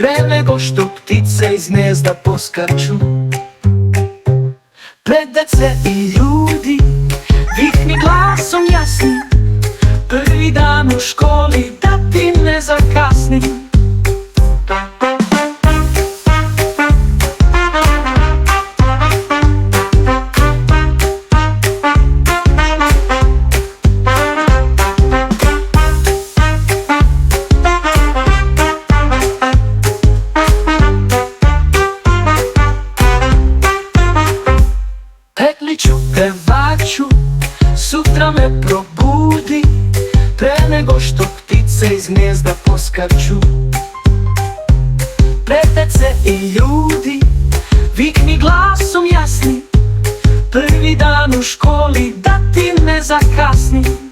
pre nego što ptice iz gnezda poskaču. Pred dece i ljudi vikni glasom jasnim, prvi dan u školi da ti ne zakasnim. Petliću Pevaču, sutra me probudi, pre nego što ptice iz gnezda poskaču. Pred dece i ljudi vikni glasom jasnim, prvi dan u školi da ti ne zakasnim.